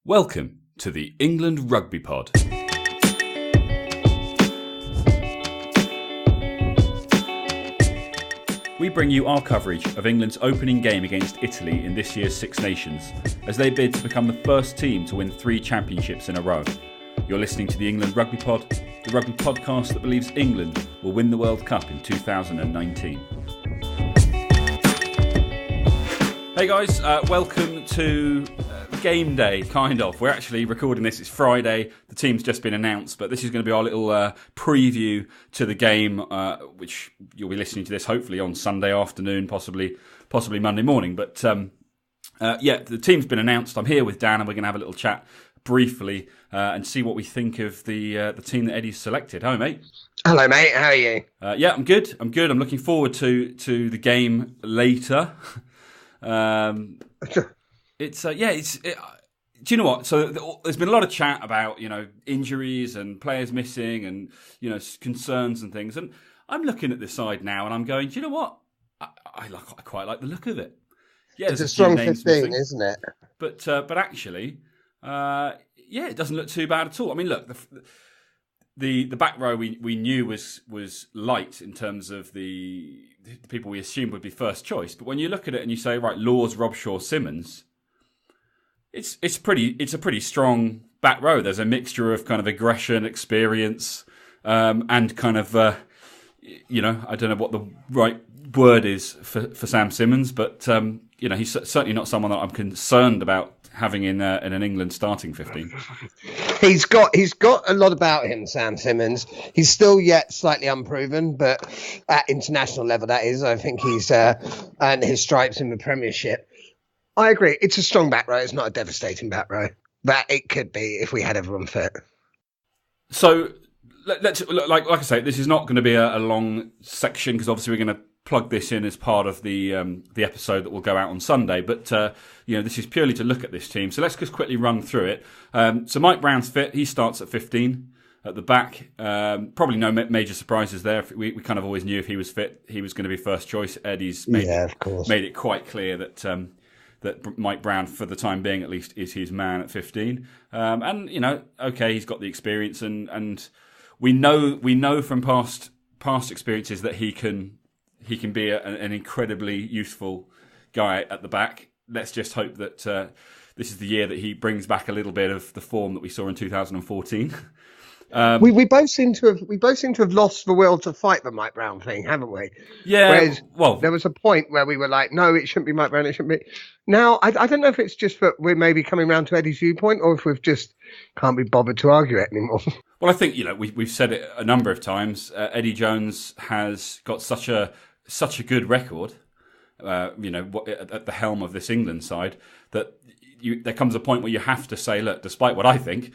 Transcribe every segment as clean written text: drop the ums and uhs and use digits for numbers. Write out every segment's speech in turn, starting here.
Welcome to the England Rugby Pod. We bring you our coverage of England's opening game against Italy in this year's Six Nations, as they bid to become the first team to win 3 championships in a row. You're listening to the England Rugby Pod, the rugby podcast that believes England will win the World Cup in 2019. Hey guys, welcome to game day, kind of. We're actually recording this, it's Friday, the team's just been announced, but this is going to be our little preview to the game, which you'll be listening to this hopefully on Sunday afternoon, possibly Monday morning. But the team's been announced. I'm here with Dan and we're going to have a little chat briefly and see what we think of the team that Eddie's selected. Hi mate. Hello mate, how are you? Yeah, I'm good. I'm looking forward to the game later. Do you know what? So there's been a lot of chat about, injuries and players missing and, concerns and things. And I'm looking at this side now and I'm going, do you know what? I quite like the look of it. Yeah, it's a strong 15, isn't it? But actually, it doesn't look too bad at all. I mean, look, the back row we knew was light in terms of the people we assumed would be first choice. But when you look at it and you say, right, Laws, Robshaw, Simmons, it's a pretty strong back row. There's a mixture of kind of aggression, experience, and kind of I don't know what the right word is for Sam Simmons, but he's certainly not someone that I'm concerned about having in an England starting 15. He's got a lot about him, Sam Simmons. He's still yet slightly unproven, but at international level, that is, I think he's earned his stripes in the Premiership. I agree. It's a strong back row. It's not a devastating back row, but it could be if we had everyone fit. So let's like I say, this is not going to be a long section because obviously we're going to plug this in as part of the episode that will go out on Sunday. But this is purely to look at this team. So let's just quickly run through it. So Mike Brown's fit. He starts at 15 at the back. Probably no major surprises there. We kind of always knew if he was fit, he was going to be first choice. Eddie's made it quite clear that Mike Brown, for the time being at least, is his man at 15. He's got the experience, and we know from past experiences that he can be an incredibly useful guy at the back. Let's just hope that this is the year that he brings back a little bit of the form that we saw in 2014. We both seem to have lost the will to fight the Mike Brown thing, haven't we? Yeah. Whereas, there was a point where we were like, no, it shouldn't be Mike Brown. It shouldn't be. Now, I don't know if it's just that we're maybe coming round to Eddie's viewpoint, or if we've just can't be bothered to argue it anymore. Well, I think we've said it a number of times. Eddie Jones has got such a good record, at the helm of this England side, that there comes a point where you have to say, look, despite what I think,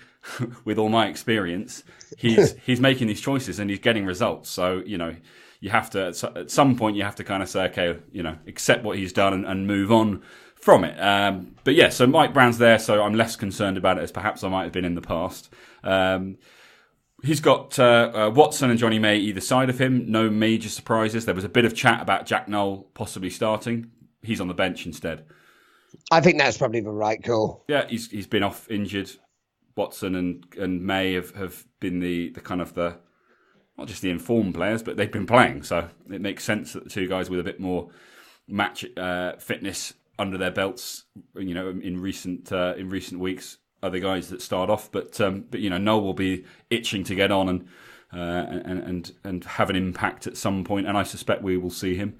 with all my experience, he's making these choices and he's getting results. So, you have to, at some point, you have to kind of say, okay, accept what he's done and move on from it. So Mike Brown's there, so I'm less concerned about it as perhaps I might have been in the past. He's got Watson and Johnny May either side of him. No major surprises. There was a bit of chat about Jack Noel possibly starting. He's on the bench instead. I think that's probably the right call. Yeah, he's been off injured. Watson and May have been the kind of the, not just the informed players, but they've been playing. So it makes sense that the two guys with a bit more match fitness under their belts, in recent weeks, are the guys that start off. But Noel will be itching to get on and have an impact at some point, and I suspect we will see him.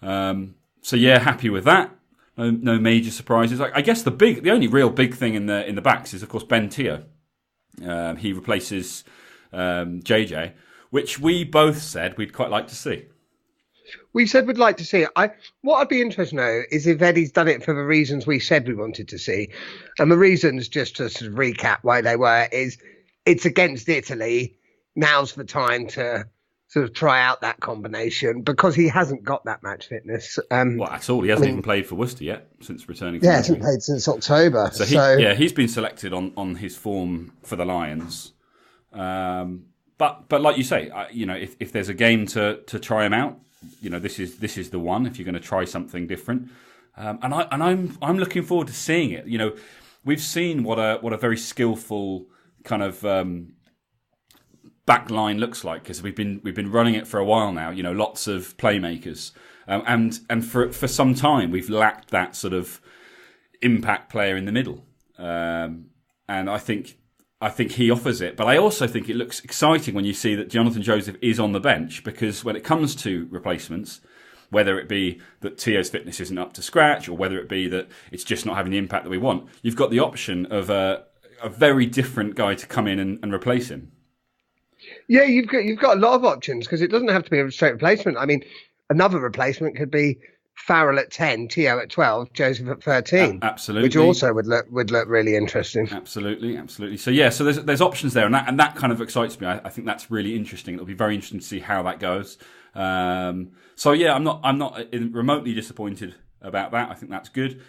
Happy with that. No major surprises. I guess the only real big thing in the backs is of course Ben Teo. He replaces JJ, which we both said we'd quite like to see. We said we'd like to see it. What I'd be interested to know is if Eddie's done it for the reasons we said we wanted to see. And the reasons, just to sort of recap why they were, is it's against Italy. Now's the time to sort of try out that combination because he hasn't got that match fitness. At all. He hasn't even played for Worcester yet since returning. Yeah, hasn't played since October. He's been selected on his form for the Lions. But like you say, if there's a game to try him out, this is the one. If you're going to try something different, and I'm looking forward to seeing it. we've seen what a very skillful kind of back line looks like, because we've been running it for a while now. Lots of playmakers, and for some time we've lacked that sort of impact player in the middle, and I think he offers it. But I also think it looks exciting when you see that Jonathan Joseph is on the bench, because when it comes to replacements, whether it be that Tio's fitness isn't up to scratch, or whether it be that it's just not having the impact that we want, you've got the option of a very different guy to come in and replace him. Yeah, you've got a lot of options, because it doesn't have to be a straight replacement. I mean, another replacement could be Farrell at 10, Tio at 12, Joseph at 13. Absolutely, which also would look really interesting. Absolutely. So yeah, so there's options there, and that kind of excites me. I think that's really interesting. It'll be very interesting to see how that goes. So yeah, I'm not remotely disappointed about that. I think that's good.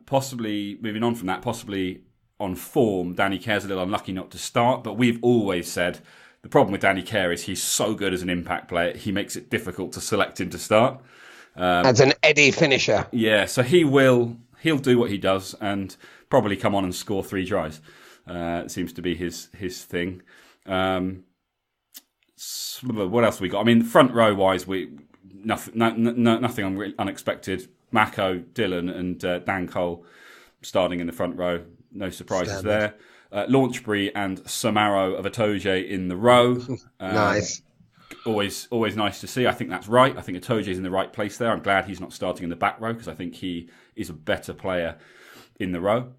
Possibly moving on from that, possibly on form, Danny Care's a little unlucky not to start, but we've always said the problem with Danny Care is he's so good as an impact player, he makes it difficult to select him to start. As an Eddie finisher. Yeah, so he'll do what he does and probably come on and score 3 tries. It seems to be his thing. What else have we got? I mean, front row wise, nothing unexpected. Mako, Dillon, and Dan Cole starting in the front row. No surprises there. Launchbury and Samaro of Itoje in the row. Nice. Always nice to see. I think that's right. I think Itoje's in the right place there. I'm glad he's not starting in the back row, because I think he is a better player in the row.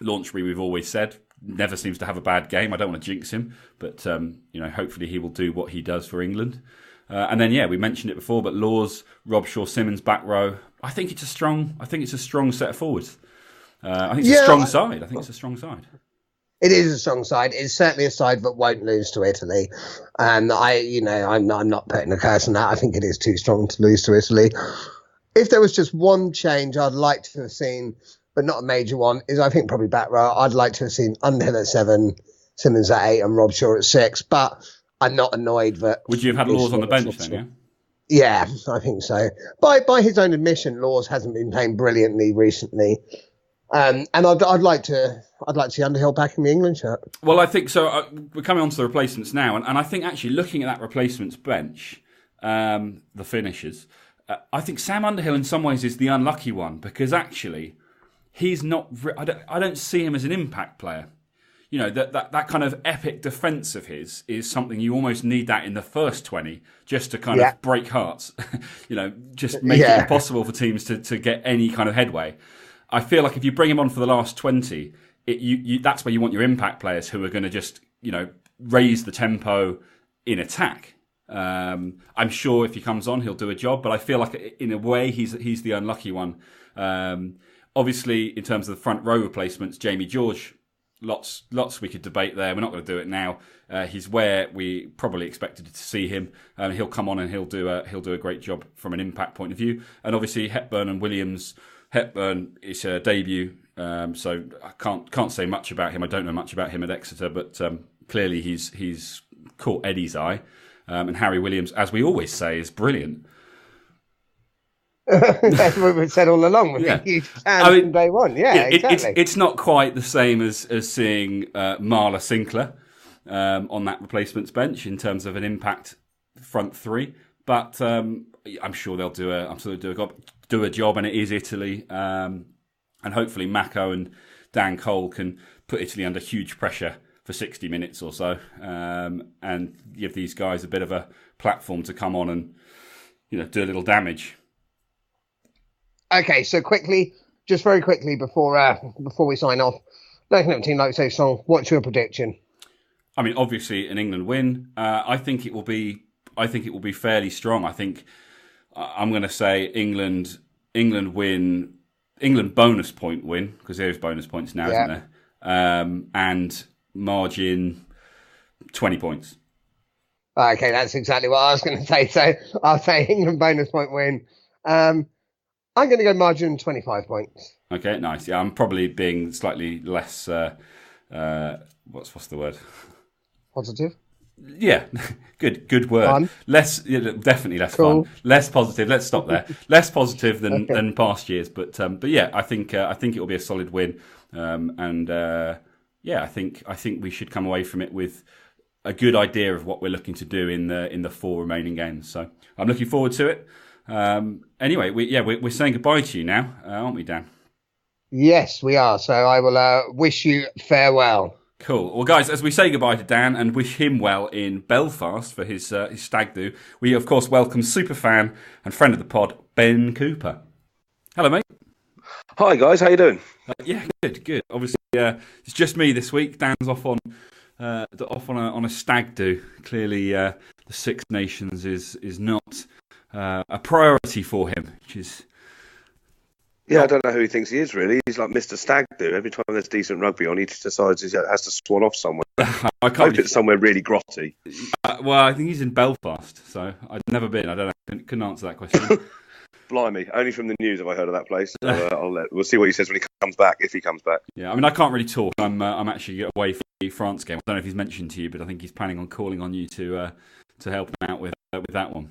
Launchbury, we've always said, never seems to have a bad game. I don't want to jinx him, but hopefully he will do what he does for England. And then we mentioned it before, but Laws, Robshaw, Simmons back row. I think it's a strong set of forwards. I think it's a strong side. It is a strong side. It's certainly a side that won't lose to Italy. And I'm not putting a curse on that. I think it is too strong to lose to Italy. If there was just one change I'd like to have seen, but not a major one, is I think probably back row. I'd like to have seen Underhill at 7, Simmons at 8, and Robshaw at 6. But I'm not annoyed that. Would you have had Laws on the bench then? Yeah, I think so. By his own admission, Laws hasn't been playing brilliantly recently. And I'd like to see Underhill back in the England shirt. Well, I think so. We're coming on to the replacements now, and I think actually looking at that replacements bench, the finishers, I think Sam Underhill in some ways is the unlucky one, because actually he's not. I don't see him as an impact player. That kind of epic defence of his is something you almost need that in the first 20 just to kind of break hearts. Just make it impossible for teams to get any kind of headway. I feel like if you bring him on for the last 20, that's where you want your impact players who are going to just, raise the tempo in attack. I'm sure if he comes on, he'll do a job, but I feel like in a way he's the unlucky one. Obviously, in terms of the front row replacements, Jamie George, lots we could debate there. We're not going to do it now. He's where we probably expected to see him. He'll come on and he'll do a great job from an impact point of view. And obviously Hepburn and Williams. Hepburn is a debut, so I can't say much about him. I don't know much about him at Exeter, but clearly he's caught Eddie's eye. And Harry Williams, as we always say, is brilliant. That's what we've said all along. With huge fans from day one. Yeah, exactly. It's not quite the same as seeing Marla Sinclair on that replacements bench in terms of an impact front three, but I'm sure they'll do a job, and it is Italy, and hopefully Mako and Dan Cole can put Italy under huge pressure for 60 minutes or so, and give these guys a bit of a platform to come on and do a little damage. Okay, so very quickly before we sign off, looking at a team like so strong, what's your prediction? I mean, obviously an England win. I think it will be fairly strong. I think I'm going to say England win. England bonus point win, because there's bonus points now, isn't there? And margin 20 points. Okay, that's exactly what I was going to say. So I'll say England bonus point win. I'm going to go margin 25 points. Okay, nice. Yeah, I'm probably being slightly less. What's the word? Positive. Yeah, good word. Fun. Definitely less fun. Less positive. Let's stop there. Less positive than past years, but yeah, I think it will be a solid win. I think we should come away from it with a good idea of what we're looking to do in the 4 remaining games. So I'm looking forward to it. Anyway, we're saying goodbye to you now, aren't we, Dan? Yes, we are. So I will wish you farewell. Cool. Well, guys, as we say goodbye to Dan and wish him well in Belfast for his stag do, we of course welcome superfan and friend of the pod, Ben Cooper. Hello, mate. Hi, guys. How you doing? Yeah, good. Obviously, it's just me this week. Dan's off on a stag do. Clearly, the Six Nations is not a priority for him, which is. Yeah, I don't know who he thinks he is, really. He's like Mr. Stag do. Every time there's decent rugby on, he just decides he has to swan off somewhere. I hope it's somewhere really grotty. Well, I think he's in Belfast, so I've never been. I don't know. Couldn't answer that question. Blimey, only from the news have I heard of that place. So, we'll see what he says when he comes back, if he comes back. Yeah, I mean, I can't really talk. I'm actually away for the France game. I don't know if he's mentioned to you, but I think he's planning on calling on you to help him out with that one.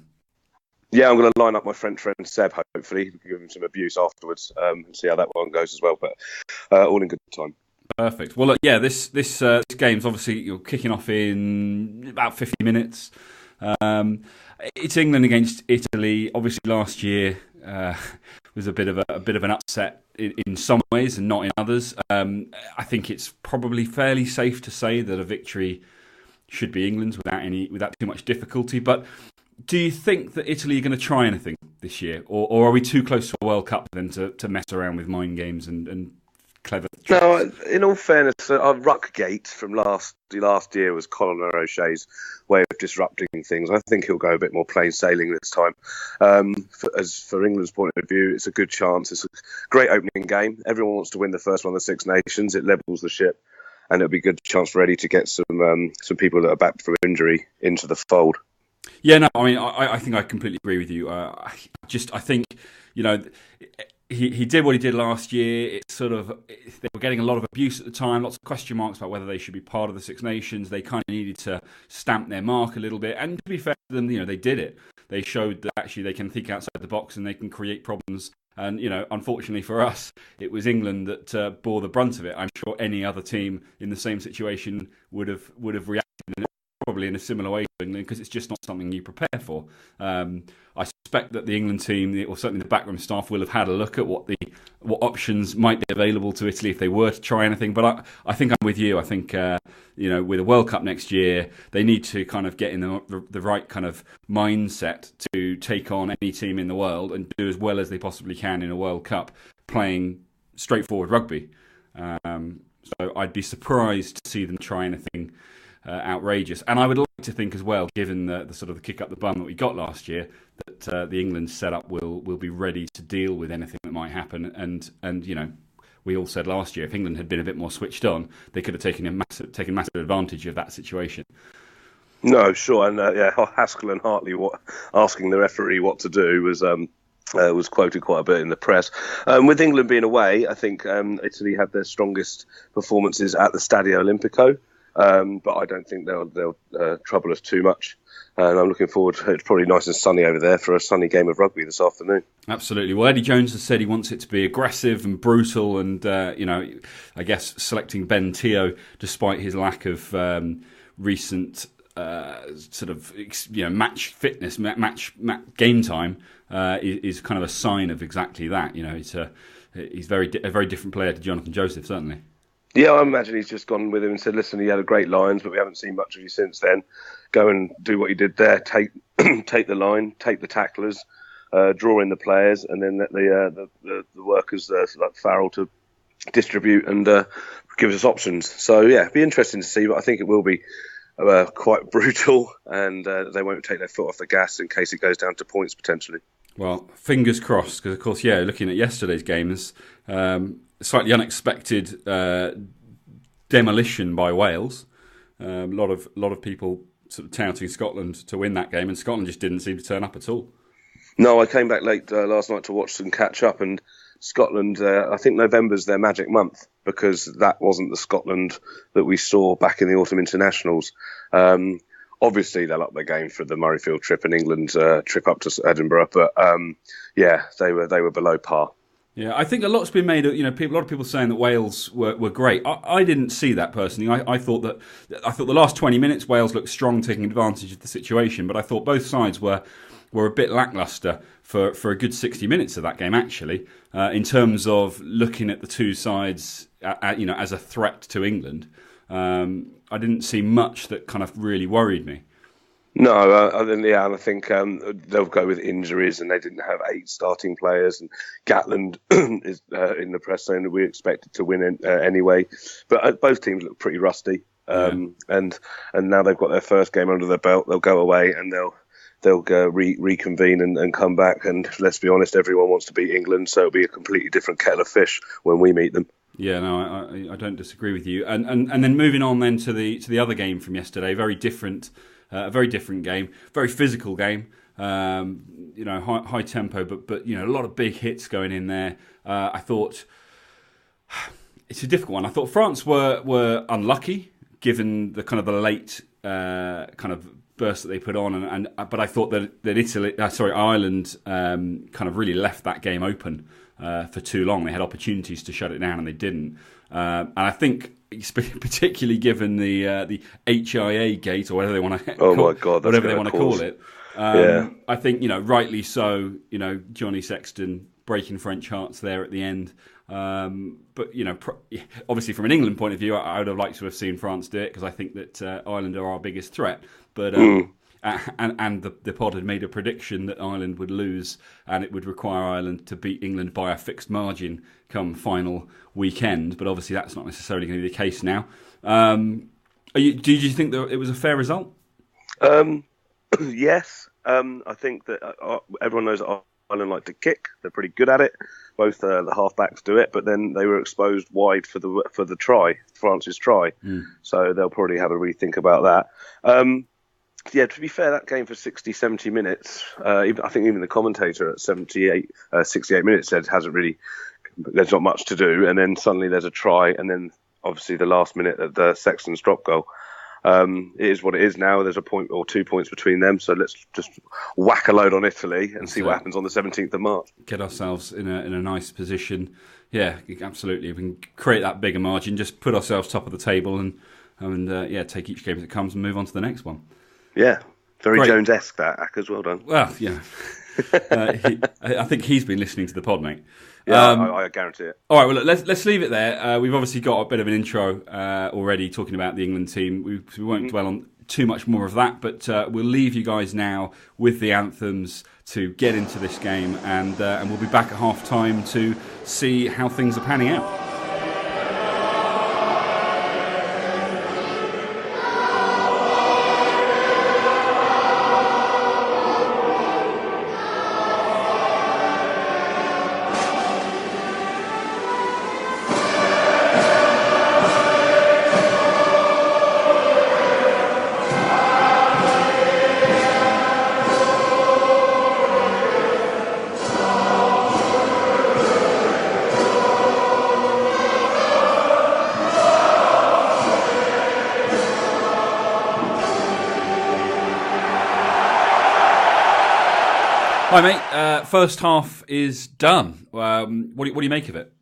Yeah, I'm going to line up my French friend Seb, hopefully, give him some abuse afterwards, and see how that one goes as well. But all in good time. Perfect. Well, look, yeah, this game's obviously you're kicking off in about 50 minutes. It's England against Italy. Obviously, last year was a bit of an upset in some ways and not in others. I think it's probably fairly safe to say that a victory should be England's without too much difficulty. But do you think that Italy are going to try anything this year, or are we too close to a World Cup then to mess around with mind games and clever tricks? No, in all fairness, Ruckgate from last year was Colin O'Shea's way of disrupting things. I think he'll go a bit more plain sailing this time. For England's point of view, it's a good chance. It's a great opening game. Everyone wants to win the first one of the Six Nations. It levels the ship, and it'll be a good chance for Eddie to get some people that are back from injury into the fold. Yeah, no, I mean, I think I completely agree with you. I think, he did what he did last year. It's sort of, they were getting a lot of abuse at the time, lots of question marks about whether they should be part of the Six Nations. They kind of needed to stamp their mark a little bit. And to be fair to them, they did it. They showed that actually they can think outside the box and they can create problems. And, unfortunately for us, it was England that bore the brunt of it. I'm sure any other team in the same situation would have reacted probably in a similar way to England, because it's just not something you prepare for. I suspect that the England team, or certainly the backroom staff, will have had a look at what options might be available to Italy if they were to try anything. But I think I'm with you. I think with a World Cup next year, they need to kind of get in the right kind of mindset to take on any team in the world and do as well as they possibly can in a World Cup, playing straightforward rugby. So I'd be surprised to see them try anything outrageous. And I would like to think as well, given the sort of the kick up the bum that we got last year, that the England setup will be ready to deal with anything that might happen. And we all said last year, if England had been a bit more switched on, they could have taken massive advantage of that situation. No, sure. And Haskell and Hartley asking the referee what to do was quoted quite a bit in the press. With England being away, I think Italy had their strongest performances at the Stadio Olimpico. But I don't think they'll trouble us too much. And I'm looking forward to it. It's probably nice and sunny over there for a sunny game of rugby this afternoon. Absolutely. Well, Eddie Jones has said he wants it to be aggressive and brutal and, I guess selecting Ben Teo, despite his lack of recent match fitness, match game time, is kind of a sign of exactly that. He's a very different player to Jonathan Joseph, certainly. Yeah, I imagine he's just gone with him and said, listen, he had a great lines, but we haven't seen much of you since then. Go and do what you did there. Take the line, take the tacklers, draw in the players, and then let the workers like Farrell to distribute and give us options. So, yeah, it'd be interesting to see, but I think it will be quite brutal, and they won't take their foot off the gas in case it goes down to points potentially. Well, fingers crossed, because, of course, looking at yesterday's games, slightly unexpected demolition by Wales. A lot of people sort of touting Scotland to win that game, and Scotland just didn't seem to turn up at all. No, I came back late last night to watch and catch up, and Scotland, I think November's their magic month, because that wasn't the Scotland that we saw back in the autumn internationals. Obviously, they'll up their game for the Murrayfield trip and England's trip up to Edinburgh, but they were below par. Yeah, I think a lot's been made. A lot of people saying that Wales were great. I didn't see that personally. I thought the last 20 minutes Wales looked strong, taking advantage of the situation. But I thought both sides were a bit lacklustre for a good 60 minutes of that game. Actually, in terms of looking at the two sides, as a threat to England, I didn't see much that kind of really worried me. No, and I think they'll go with injuries, and they didn't have 8 starting players. And Gatland is in the press saying that we expected to win it, anyway. But both teams look pretty rusty, and now they've got their first game under their belt. They'll go away and they'll go reconvene and come back. And let's be honest, everyone wants to beat England, so it'll be a completely different kettle of fish when we meet them. Yeah, no, I don't disagree with you. And then moving on then to the other game from yesterday, very different. A very different game, very physical game. High tempo, but a lot of big hits going in there. I thought it's a difficult one. I thought France were unlucky given the kind of the late kind of burst that they put on, but I thought that Ireland kind of really left that game open for too long. They had opportunities to shut it down and they didn't. And I think, particularly given the HIA gate or whatever they want to call it. I think rightly so. Johnny Sexton breaking French hearts there at the end. But obviously from an England point of view, I would have liked to have seen France do it because I think that Ireland are our biggest threat. But and the pod had made a prediction that Ireland would lose and it would require Ireland to beat England by a fixed margin come final weekend. But obviously that's not necessarily going to be the case now. Do you think that it was a fair result? Yes. I think that everyone knows that Ireland like to kick. They're pretty good at it. Both the halfbacks do it, but then they were exposed wide for the try, France's try. So they'll probably have a rethink about that. To be fair, that game for 60, 70 minutes, I think even the commentator at 68 minutes said there's not much to do, and then suddenly there's a try, and then obviously the last minute of the Sexton's drop goal. It is what it is now. There's a point or 2 points between them, so let's just whack a load on Italy and see what happens on the 17th of March. Get ourselves in a nice position. Yeah, absolutely. We can create that bigger margin, just put ourselves top of the table and take each game as it comes and move on to the next one. Yeah, very Jones-esque that, Ackers, well done. Well, yeah. I think he's been listening to the pod, mate. Yeah, I guarantee it. All right, well, let's leave it there. We've obviously got a bit of an intro already talking about the England team. We won't dwell on too much more of that, but we'll leave you guys now with the anthems to get into this game, and we'll be back at half-time to see how things are panning out. Hi, mate. First half is done. What do you make of it?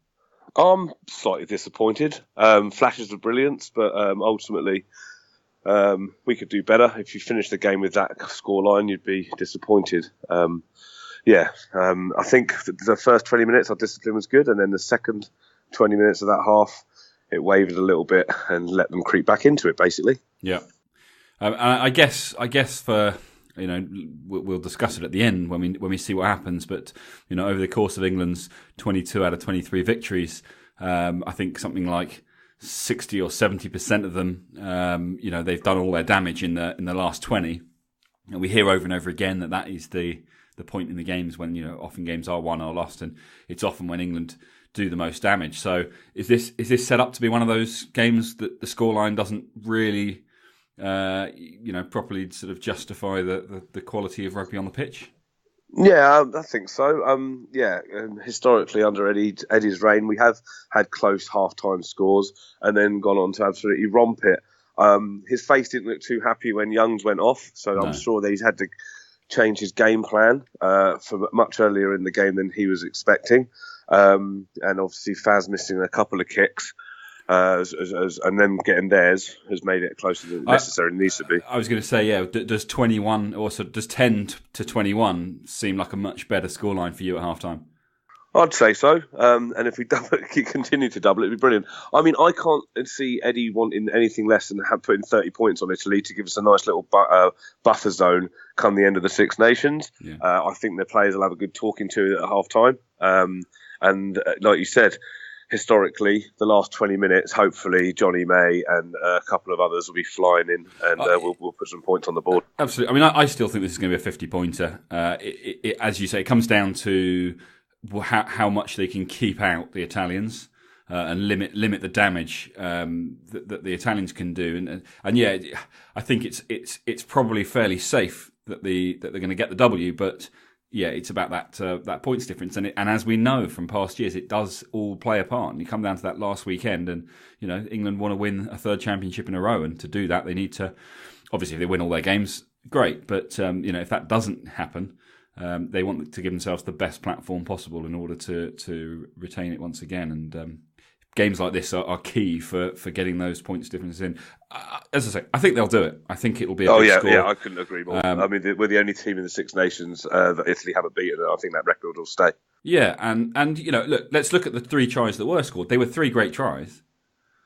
I'm slightly disappointed. Flashes of brilliance, but ultimately we could do better. If you finish the game with that scoreline, you'd be disappointed. I think the first 20 minutes our discipline was good, and then the second 20 minutes of that half, it wavered a little bit and let them creep back into it, basically. Yeah. I guess for... we'll discuss it at the end when we see what happens. But over the course of England's 22 out of 23 victories, I think something like 60 or 70% of them, they've done all their damage in the last 20. And we hear over and over again that is the point in the games when often games are won or lost, and it's often when England do the most damage. So is this set up to be one of those games that the scoreline doesn't really properly sort of justify the quality of rugby on the pitch? Yeah, I think so. Historically under Eddie's reign, we have had close half-time scores and then gone on to absolutely romp it. His face didn't look too happy when Youngs went off, so I'm sure that he's had to change his game plan for much earlier in the game than he was expecting. and obviously Faz missing a couple of kicks. And then getting theirs has made it closer than necessarily needs to be. I was going to say, yeah, does 21 or so does 10 to 21 seem like a much better scoreline for you at halftime? I'd say so. And if we continue to double it, it'd be brilliant. I mean, I can't see Eddie wanting anything less than putting 30 points on Italy to give us a nice little buffer zone come the end of the Six Nations. Yeah. I think the players will have a good talking to at halftime. And like you said, historically, the last 20 minutes, hopefully Johnny May and a couple of others will be flying in, and we'll put some points on the board. Absolutely. I mean, I still think this is going to be a 50-pointer. As you say, it comes down to how much they can keep out the Italians and limit the damage that the Italians can do. And yeah, I think it's probably fairly safe that they're going to get the W, but. Yeah, it's about that points difference, and as we know from past years, it does all play a part. And you come down to that last weekend, and England want to win a third championship in a row, and to do that, they need to. Obviously, if they win all their games, great. But if that doesn't happen, they want to give themselves the best platform possible in order to retain it once again. And games like this are key for getting those points differences in. As I say, I think they'll do it. I think it'll be a big score. Yeah, I couldn't agree more. I mean, we're the only team in the Six Nations that Italy haven't beaten, and I think that record will stay. Yeah, and look, let's look at the 3 tries that were scored. They were 3 great tries.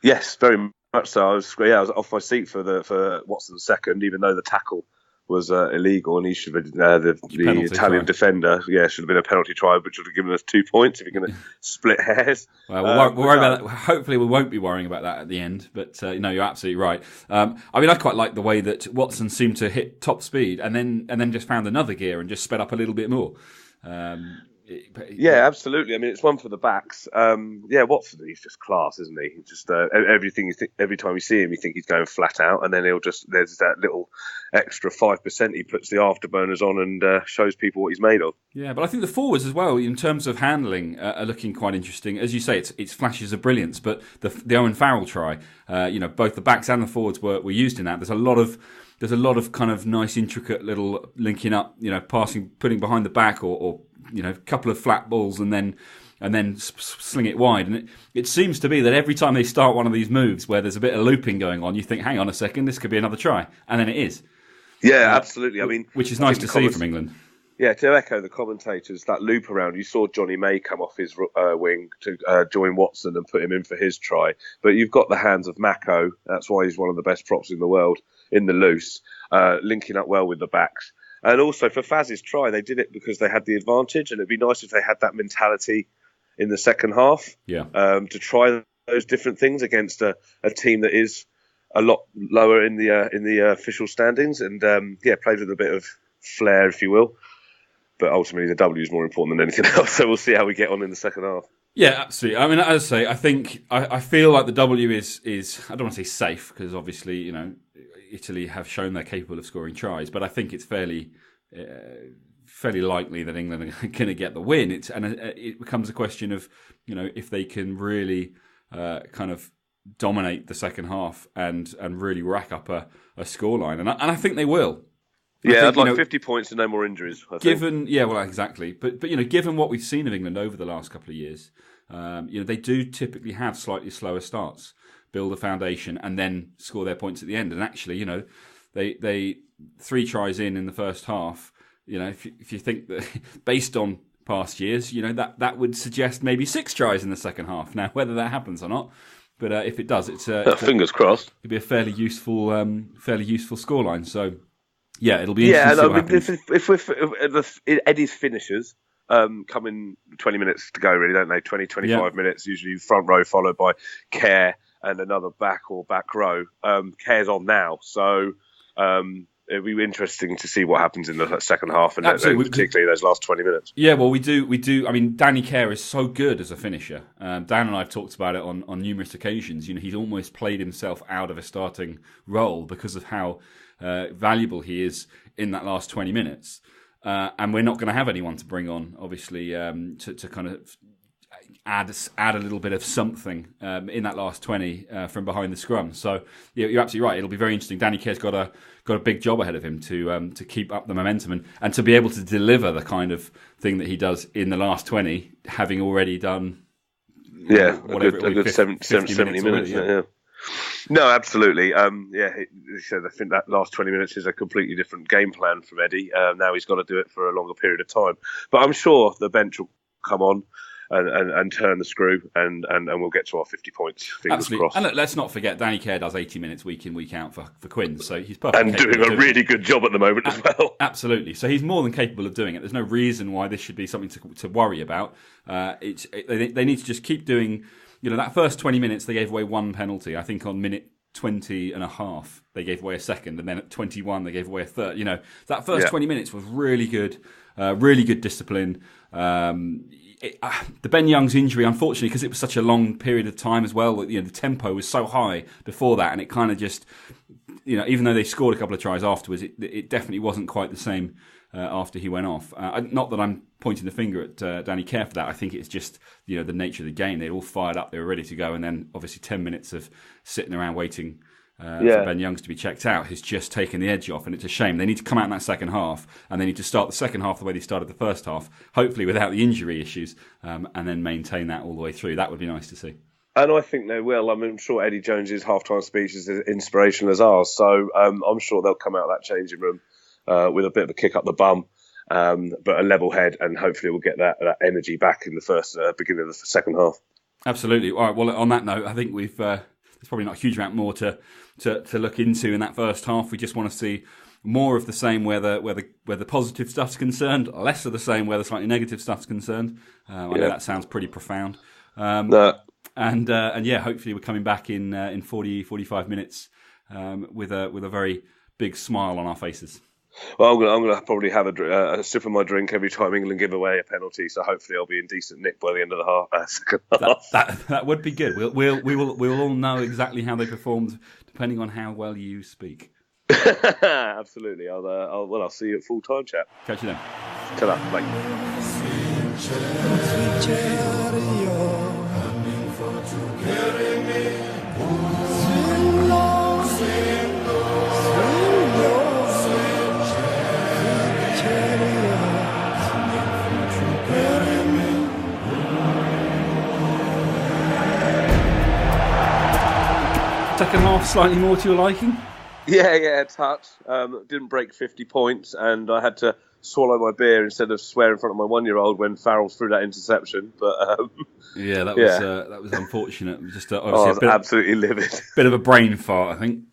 Yes, very much so. I was off my seat for Watson's second, even though the tackle was illegal, and he should have been the Italian defender. Yeah, should have been a penalty try, which would have given us 2 points if you're going to split hairs. Well, we'll worry about that. Hopefully, we won't be worrying about that at the end. But no, you're absolutely right. I mean, I quite like the way that Watson seemed to hit top speed and then just found another gear and just sped up a little bit more. Yeah, absolutely. I mean, it's one for the backs. Watford, he's just class, isn't he? Just everything. Every time you see him, you think he's going flat out, and then there's that little extra 5% he puts the afterburners on and shows people what he's made of. Yeah, but I think the forwards as well, in terms of handling, are looking quite interesting. As you say, it's flashes of brilliance, but the Owen Farrell try, both the backs and the forwards were used in that. There's a lot of kind of nice, intricate little linking up, passing, putting behind the back or a couple of flat balls and then sling it wide. And it seems to be that every time they start one of these moves where there's a bit of looping going on, you think, hang on a second, this could be another try. And then it is. Yeah, absolutely. I mean, which is nice to see from England. Yeah, to echo the commentators, that loop around, you saw Johnny May come off his wing to join Watson and put him in for his try. But you've got the hands of Mako. That's why he's one of the best props in the world in the loose, linking up well with the backs. And also for Faz's try, they did it because they had the advantage, and it'd be nice if they had that mentality in the second half. Yeah. To try those different things against a team that is a lot lower in the official standings, and played with a bit of flair, if you will. But ultimately, the W is more important than anything else. So we'll see how we get on in the second half. Yeah, absolutely. I mean, as I say, I think I feel like the W is I don't want to say safe because obviously Italy have shown they're capable of scoring tries, but I think it's fairly likely that England are going to get the win. It becomes a question of if they can really kind of dominate the second half and really rack up a scoreline, and I think they will. I'd like 50 points and no more injuries. Exactly. But given what we've seen of England over the last couple of years, they do typically have slightly slower starts, build a foundation, and then score their points at the end. And actually, they 3 tries in the first half. If you think that based on past years, that would suggest maybe 6 tries in the second half. Now, whether that happens or not, but if it does, it's fingers crossed. It'd be a fairly useful scoreline. So. Yeah, it'll be interesting to see what happens. If Eddie's finishers come in 20 minutes to go, really, don't they? 25 minutes, usually front row followed by Care and another back or back row. Care's on now, so it'll be interesting to see what happens in the second half, and particularly those last 20 minutes. Yeah, well, we do. I mean, Danny Care is so good as a finisher. Dan and I have talked about it on numerous occasions. He's almost played himself out of a starting role because of how valuable he is in that last 20 minutes. And we're not going to have anyone to bring on, obviously, to kind of add a little bit of something in that last 20 from behind the scrum. So you're absolutely right. It'll be very interesting. Danny Care's got a big job ahead of him to keep up the momentum and to be able to deliver the kind of thing that he does in the last 20, having already done a good 70 minutes. Already, yeah. No, absolutely. He said I think that last 20 minutes is a completely different game plan from Eddie. Now he's got to do it for a longer period of time. But I'm sure the bench will come on and turn the screw, and we'll get to our 50 points. Fingers Absolutely. crossed. And look, let's not forget, Danny Care does 80 minutes week in, week out for Quinn, so he's perfect. And doing a really good job at the moment as well. Absolutely. So he's more than capable of doing it. There's no reason why this should be something to worry about. They need to just keep doing. That first 20 minutes they gave away one penalty. I think on minute 20 and a half they gave away a second, and then at 21 they gave away a third. That first 20 minutes was really good discipline. The Ben Young's injury, unfortunately, because it was such a long period of time as well, the tempo was so high before that, and it kind of just, even though they scored a couple of tries afterwards, it definitely wasn't quite the same after he went off. Not that I'm pointing the finger at Danny Care for that. I think it's just the nature of the game. They all fired up, they were ready to go, and then obviously 10 minutes of sitting around waiting for Ben Youngs to be checked out has just taken the edge off, and it's a shame. They need to come out in that second half, and they need to start the second half the way they started the first half, hopefully without the injury issues, and then maintain that all the way through. That would be nice to see. And I think they will. I'm sure Eddie Jones's halftime speech is as inspirational as ours, so I'm sure they'll come out of that changing room with a bit of a kick up the bum, but a level head, and hopefully we'll get that energy back in the first beginning of the second half. Absolutely. All right. Well, on that note, I think there's probably not a huge amount more to look into in that first half. We just want to see more of the same where the positive stuff's concerned, less of the same where the slightly negative stuff's concerned. I know that sounds pretty profound. And hopefully we're coming back in 45 minutes with a very big smile on our faces. Well, I'm going to probably have a sip of my drink every time England give away a penalty, so hopefully I'll be in decent nick by the end of the second half. That would be good. We'll all know exactly how they performed depending on how well you speak. Absolutely. I'll see you at full time, chap. Catch you then. Ta-da. Bye. Second half slightly more to your liking? Yeah, a touch. Didn't break 50 points, and I had to swallow my beer instead of swear in front of my 1-year-old when Farrell threw that interception. But that was unfortunate. Just I was absolutely livid. Bit of a brain fart, I think.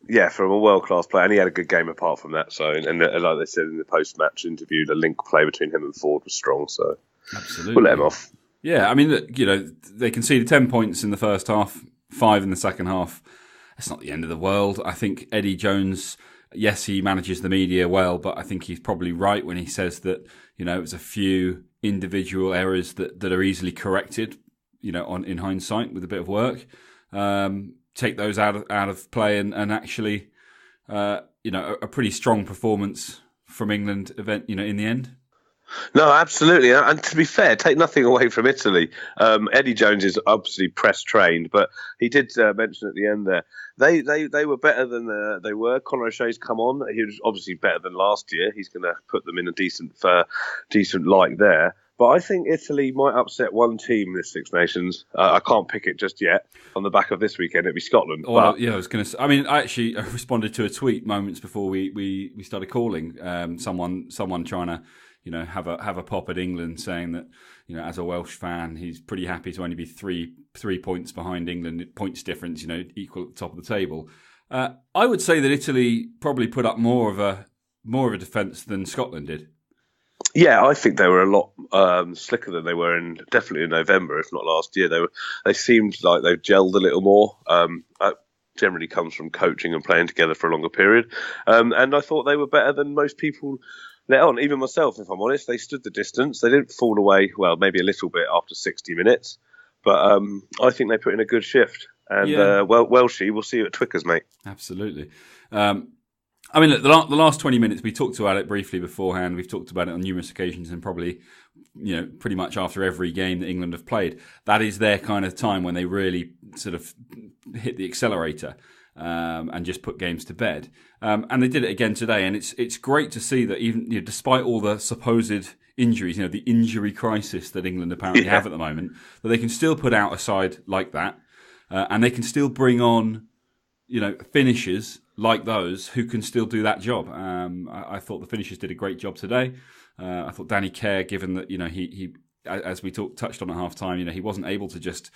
Yeah, from a world-class player, and he had a good game apart from that. So, and like they said in the post-match interview, the link play between him and Ford was strong. So, absolutely, we'll let him off. Yeah, I mean, they conceded 10 points in the first half, 5 in the second half. It's not the end of the world. I think Eddie Jones, yes, he manages the media well, but I think he's probably right when he says that, it was a few individual errors that are easily corrected, in hindsight with a bit of work. Take those out of play and actually, a pretty strong performance from England in the end. No, absolutely. And to be fair, take nothing away from Italy. Eddie Jones is obviously press trained, but he did mention at the end there, they were better than they were. Conor O'Shea's come on. He was obviously better than last year. He's going to put them in a decent light there. But I think Italy might upset one team in this Six Nations. I can't pick it just yet. On the back of this weekend, it'd be Scotland. Well, I was going to say. I mean, I actually responded to a tweet moments before we started calling. Someone trying to have a pop at England, saying that as a Welsh fan, he's pretty happy to only be three points behind England, points difference, equal at the top of the table. I would say that Italy probably put up more of a defence than Scotland did. Yeah, I think they were a lot slicker than they were definitely in November, if not last year. They seemed like they've gelled a little more. That generally comes from coaching and playing together for a longer period. And I thought they were better than most people let on. Even myself, if I'm honest, they stood the distance. They didn't fall away, well, maybe a little bit after 60 minutes. But I think they put in a good shift. And, Welshie, we'll see you at Twickers, mate. Absolutely. I mean, look, the last 20 minutes, we talked about it briefly beforehand. We've talked about it on numerous occasions, and probably, pretty much after every game that England have played. That is their kind of time when they really sort of hit the accelerator and just put games to bed. And they did it again today, and it's great to see that even despite all the supposed injuries, the injury crisis that England apparently have at the moment, that they can still put out a side like that, and they can still bring on, finishers like those who can still do that job. I thought the finishers did a great job today. I thought Danny Kerr, given that he as we touched on at half time, he wasn't able to just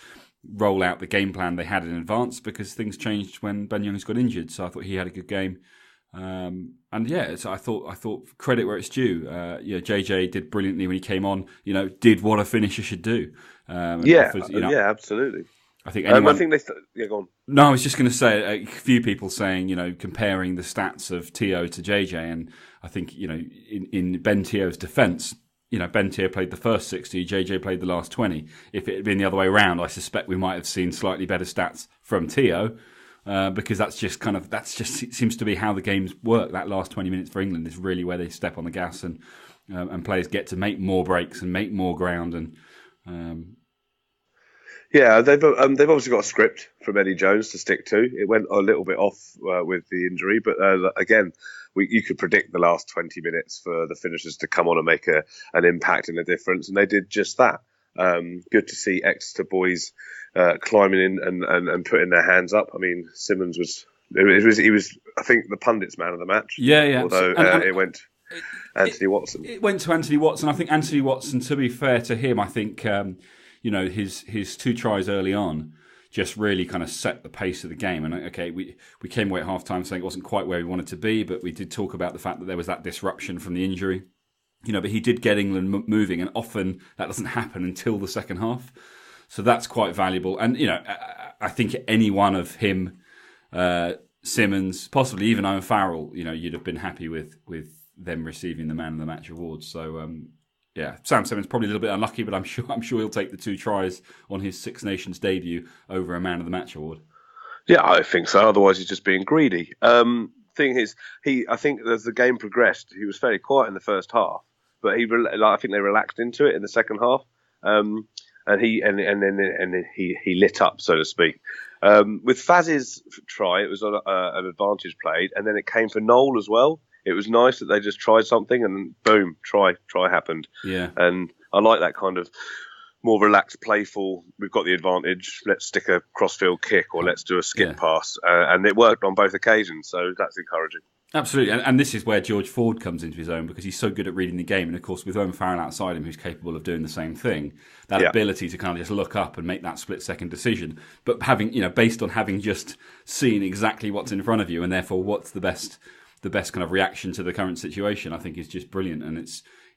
roll out the game plan they had in advance because things changed when Ben Youngs got injured. So I thought he had a good game. So I thought credit where it's due. JJ did brilliantly when he came on. Did what a finisher should do. Absolutely. I think anyone. I think go on. No, I was just going to say a few people saying comparing the stats of Teo to JJ, and I think in Ben Teo's defence, Ben Teo played the first 60, JJ played the last 20. If it had been the other way around, I suspect we might have seen slightly better stats from Teo. Because that's just it seems to be how the games work. That last 20 minutes for England is really where they step on the gas and players get to make more breaks and make more ground. And they've obviously got a script from Eddie Jones to stick to. It went a little bit off with the injury, but again, you could predict the last 20 minutes for the finishers to come on and make an impact and a difference, and they did just that. Good to see Exeter boys climbing in and putting their hands up. I mean, Simmons he was I think the pundits' man of the match. Yeah. Although it went Anthony Watson. It went to Anthony Watson. I think Anthony Watson, to be fair to him, I think his 2 tries early on just really kind of set the pace of the game. And okay, we came away at half time saying it wasn't quite where we wanted to be, but we did talk about the fact that there was that disruption from the injury. But he did get England moving, and often that doesn't happen until the second half. So that's quite valuable. And, I think any one of him, Simmons, possibly even Owen Farrell, you'd have been happy with them receiving the Man of the Match award. So, Sam Simmons probably a little bit unlucky, but I'm sure he'll take the 2 tries on his Six Nations debut over a Man of the Match award. Yeah, I think so. Otherwise, he's just being greedy. Thing is, I think as the game progressed, he was fairly quiet in the first half, but I think they relaxed into it in the second half, and then he lit up, so to speak. With Faz's try, it was an advantage played, and then it came for Noel as well. It was nice that they just tried something, and boom, try happened. Yeah, and I like that kind of more relaxed, playful. We've got the advantage. Let's stick a crossfield kick, or let's do a skip pass, and it worked on both occasions. So that's encouraging. Absolutely, and this is where George Ford comes into his own, because he's so good at reading the game, and of course with Owen Farrell outside him who's capable of doing the same thing, that ability to kind of just look up and make that split-second decision, but having based on having just seen exactly what's in front of you, and therefore what's the best kind of reaction to the current situation, I think is just brilliant. And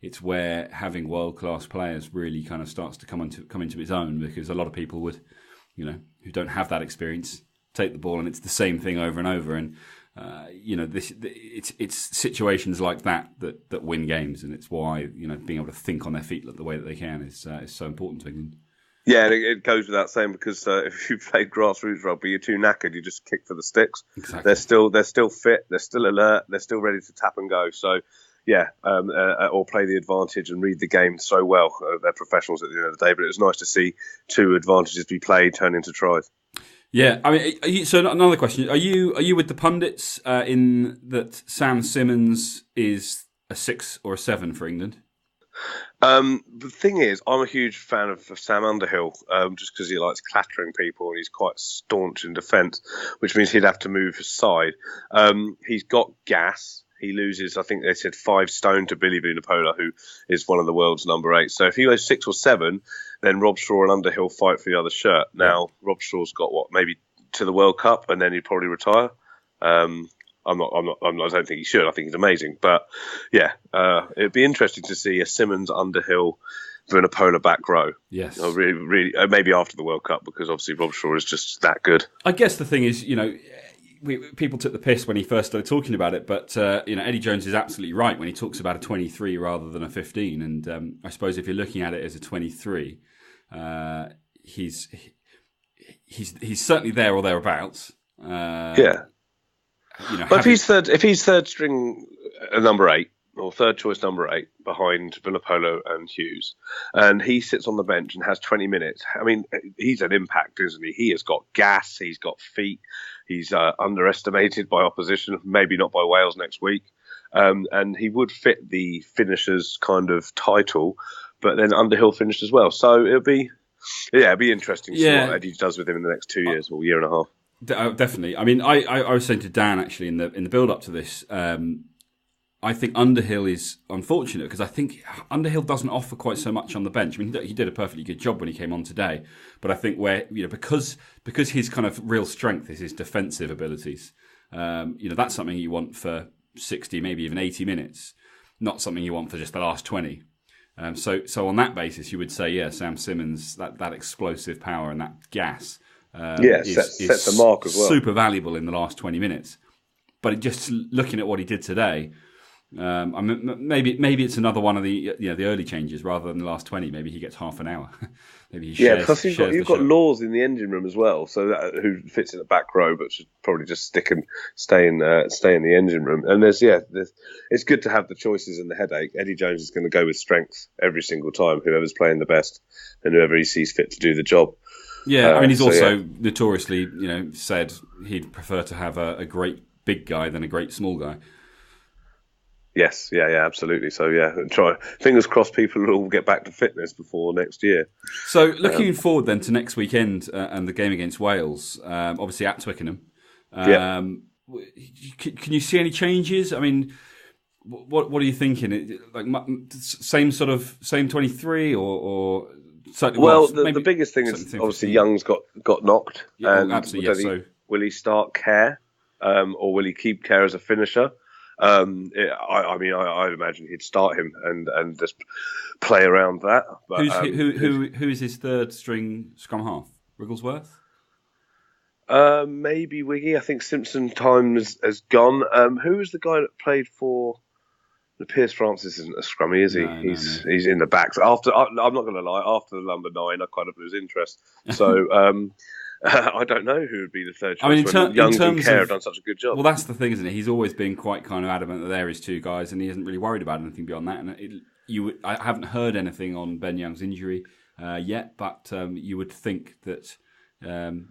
it's where having world-class players really kind of starts to come into its own, because a lot of people would, who don't have that experience, take the ball and it's the same thing over and over. And it's situations like that win games, and it's why being able to think on their feet the way that they can is so important to England. Yeah, and it goes without saying, because if you played grassroots rugby, you're too knackered. You just kick for the sticks. Exactly. They're still fit. They're still alert. They're still ready to tap and go. So, or play the advantage and read the game so well. They're professionals at the end of the day. But it was nice to see 2 advantages be played turn into tries. Yeah, I mean, so another question: Are you with the pundits in that Sam Simmons is a 6 or a 7 for England? The thing is, I'm a huge fan of Sam Underhill, just because he likes clattering people and he's quite staunch in defence, which means he'd have to move aside. He's got gas. He loses, I think they said 5 stone to Billy Vunipola, who is one of the world's number 8. So if he goes 6 or 7, then Rob Shaw and Underhill fight for the other shirt. Now, Rob Shaw's got maybe to the World Cup, and then he'd probably retire. I don't think he should. I think he's amazing. But yeah, it'd be interesting to see a Simmons, Underhill, Vunipola back row. Yes. Really, maybe after the World Cup, because obviously Rob Shaw is just that good. I guess the thing is, people took the piss when he first started talking about it, but Eddie Jones is absolutely right when he talks about a 23 rather than a 15. And I suppose if you're looking at it as a 23, he's certainly there or thereabouts. Yeah. But if he's third string number 8 or third choice number 8 behind Villapolo and Hughes, and he sits on the bench and has 20 minutes, I mean, he's an impact, isn't he? He has got gas, he's got feet, he's underestimated by opposition, maybe not by Wales next week, and he would fit the finishers kind of title, but then Underhill finished as well, so it'd be interesting to see what Eddie does with him in the next 2 years or year and a half. Definitely. I mean, I was saying to Dan actually in the build up to this. I think Underhill is unfortunate because I think Underhill doesn't offer quite so much on the bench. I mean, he did a perfectly good job when he came on today, but I think because his kind of real strength is his defensive abilities. That's something you want for 60, maybe even 80 minutes, not something you want for just the last 20. So on that basis, you would say, Sam Simmonds, that explosive power and that gas. Sets a mark as well. Super valuable in the last 20 minutes. But just looking at what he did today, I mean, maybe it's another one of the the early changes rather than the last 20. Maybe he gets half an hour. Maybe he shares. Plus you've got Laws in the engine room as well, so who fits in the back row, but should probably just stay in the engine room. And it's good to have the choices and the headache. Eddie Jones is going to go with strength every single time, whoever's playing the best and whoever he sees fit to do the job. Yeah, I mean, he's also notoriously, said he'd prefer to have a great big guy than a great small guy. Yes, absolutely. So, try. Fingers crossed people will all get back to fitness before next year. So, looking forward then to next weekend and the game against Wales, obviously at Twickenham. Can you see any changes? I mean, what are you thinking? Like same 23 or the biggest thing is obviously Young's got knocked. Yeah, and absolutely. Yes. Will he start Kerr, or will he keep Kerr as a finisher? I imagine he'd start him and just play around that. But, who is his third string scrum half? Wigglesworth? Maybe Wiggy. I think Simpson time has gone. Who was the guy that played for? Piers Francis isn't a scrummy, is he? No, he's in the back. So I'm not going to lie. After the number 9, I kind of lose interest. So I don't know who would be the third choice. I mean, Young and Kerr have done such a good job. Well, that's the thing, isn't it? He's always been quite kind of adamant that there is 2 guys, and he isn't really worried about anything beyond that. And I haven't heard anything on Ben Young's injury yet, but you would think that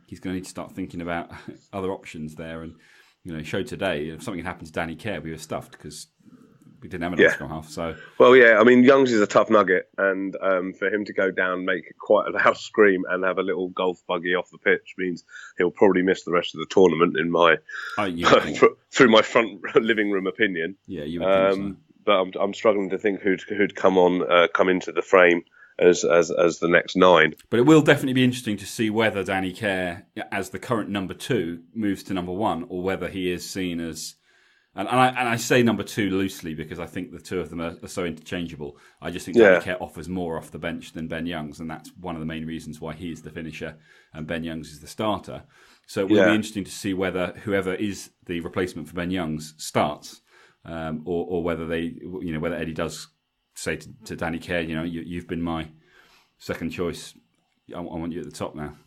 he's going to need to start thinking about other options there. And he showed today if something had happened to Danny Kerr, we were stuffed because we didn't have another scrum half. So I mean, Young's is a tough nugget, and for him to go down, make quite a loud scream, and have a little golf buggy off the pitch means he'll probably miss the rest of the tournament. In my through my front living room opinion, you would think so. But I'm struggling to think who'd come into the frame as the next 9. But it will definitely be interesting to see whether Danny Kerr, as the current number 2, moves to number 1, or whether he is seen as. And I say number 2 loosely because I think the two of them are so interchangeable. I just think Danny Kerr offers more off the bench than Ben Young's, and that's one of the main reasons why he is the finisher and Ben Young's is the starter. So it will be interesting to see whether whoever is the replacement for Ben Young's starts, or whether whether Eddie does say to Danny Kerr, you've been my second choice. I want you at the top now.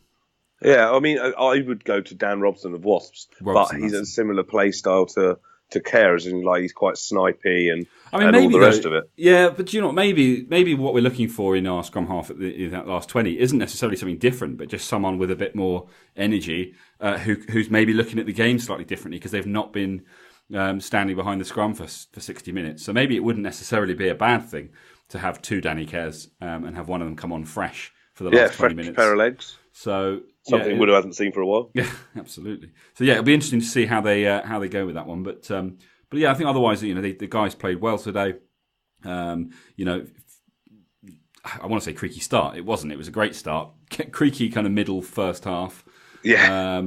Yeah, I mean, I would go to Dan Robson of Wasps, but he's a similar play style to Kerr, as in he's quite snipey and all the rest of it. Yeah, but maybe what we're looking for in our scrum half in that last 20 isn't necessarily something different, but just someone with a bit more energy who's maybe looking at the game slightly differently because they've not been standing behind the scrum for 60 minutes. So maybe it wouldn't necessarily be a bad thing to have 2 Danny Kerrs and have one of them come on fresh for the last 20 minutes. Pair of legs. So something Woodrow hasn't seen for a while. Yeah, absolutely. So it'll be interesting to see how they go with that one. But I think otherwise, the guys played well today. I want to say creaky start. It wasn't. It was a great start. Creaky kind of middle first half. Yeah.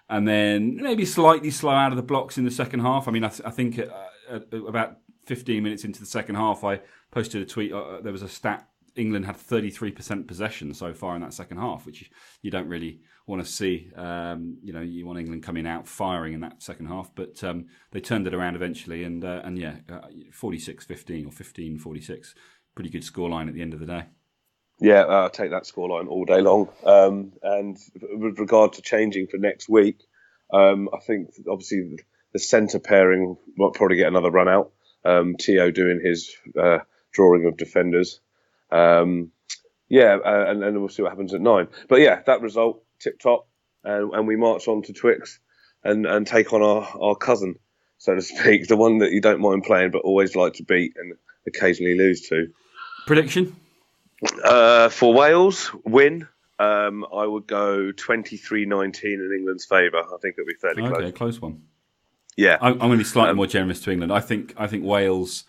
And then maybe slightly slow out of the blocks in the second half. I mean, I think at about 15 minutes into the second half, I posted a tweet. There was a stat. England had 33% possession so far in that second half, which you don't really want to see. You want England coming out firing in that second half, but they turned it around eventually, and 46-15 or 15-46, pretty good scoreline at the end of the day. Yeah, I'll take that scoreline all day long. And with regard to changing for next week, I think obviously the centre pairing might probably get another run out. Tio doing his drawing of defenders. And then we'll see what happens at 9. But yeah, that result, tip top, and we march on to Twix and take on our cousin, so to speak, the one that you don't mind playing but always like to beat and occasionally lose to. Prediction? For Wales, win. I would go 23-19 in England's favour. I think it'll be fairly close. Okay, close one. Yeah, I'm going to be slightly more generous to England. I think Wales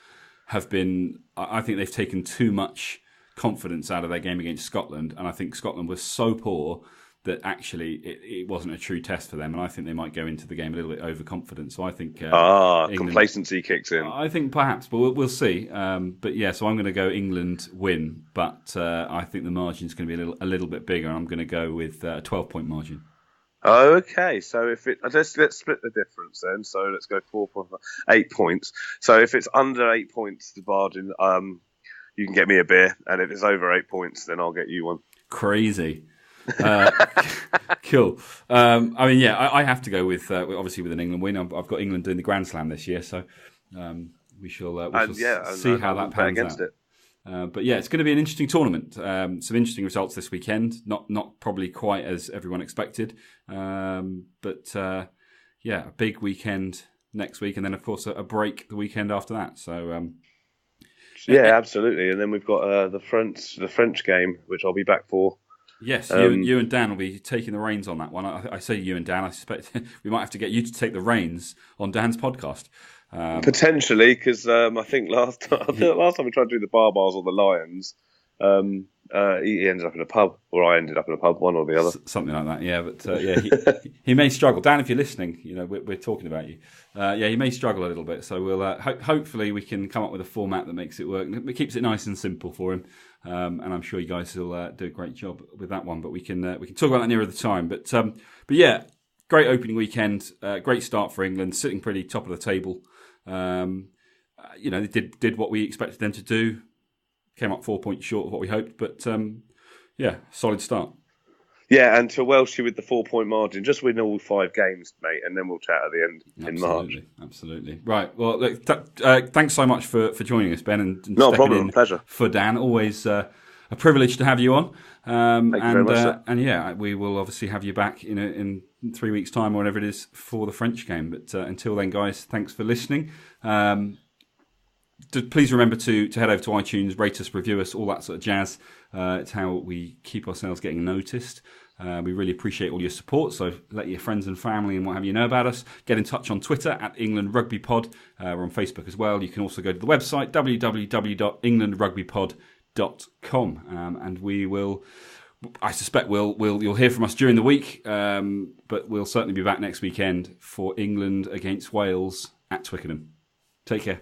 have been. I think they've taken too much confidence out of their game against Scotland, and I think Scotland was so poor that actually it wasn't a true test for them, and I think they might go into the game a little bit overconfident. So I think England, complacency kicks in. I think perhaps, but we'll see. But yeah, so I'm going to go England win, but I think the margin's going to be a little bit bigger. I'm going to go with a 12-point margin. Okay, so if let's split the difference then. So let's go 8 points. So if it's under 8 points, the margin, you can get me a beer, and if it's over 8 points, then I'll get you one. Crazy. Cool. I have to go with obviously with an England win. I've got England doing the Grand Slam this year, so we shall see how that pans out. But yeah, it's going to be an interesting tournament. Some interesting results this weekend. Not probably quite as everyone expected, but a big weekend next week, and then of course a break the weekend after that. So absolutely. And then we've got the French game, which I'll be back for. Yes, you and Dan will be taking the reins on that one. I say you and Dan. I suspect we might have to get you to take the reins on Dan's podcast. Potentially, because I think last time we tried to do the Barbars or the Lions, he ended up in a pub, or I ended up in a pub, one or the other. Something like that, yeah. But he may struggle. Dan, if you're listening, we're talking about you. He may struggle a little bit. So we'll hopefully we can come up with a format that makes it work. It keeps it nice and simple for him. And I'm sure you guys will do a great job with that one. But we can talk about that nearer the time. But yeah, great opening weekend. Great start for England, sitting pretty top of the table. They did what we expected them to do. Came up 4 points short of what we hoped, but solid start. Yeah, and to Welsh with the 4 point margin, just win all 5 games, mate, and then we'll chat at the end in March. Absolutely. Right. Well, look, thanks so much for joining us, Ben, and no problem. Pleasure. For Dan, always a privilege to have you on. Thank you very much, and we will obviously have you back in 3 weeks' time or whatever it is for the French game. But until then, guys, thanks for listening. Please remember to head over to iTunes, rate us, review us, all that sort of jazz. It's how we keep ourselves getting noticed. We really appreciate all your support, so let your friends and family and what have you know about us. Get in touch on Twitter at England Rugby Pod. We're on Facebook as well. You can also go to the website, www.englandrugbypod.com, and we will... I suspect you'll hear from us during the week, but we'll certainly be back next weekend for England against Wales at Twickenham. Take care.